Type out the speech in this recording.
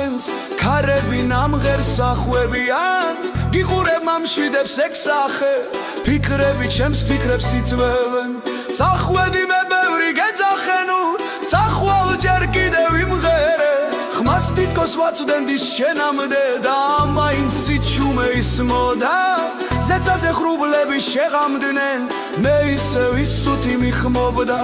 ჩენს ქარები ნამღერს ახვევიან გიხურებ მამშვიდებს ეგ სახე ფიქრები ჩემს ფიქრებს იწვევენ წახვედი მე ბევრი გეძახენუ წახვალ ჯერ კიდევ იმღერე ხმას თითქოს ვაწვდენდი შენამდე და მაინც სიჩუმე ისმოდა ზეცაზე ღრუბლები შეღამდნენ მე ისევ ის თუთი მიხმობდა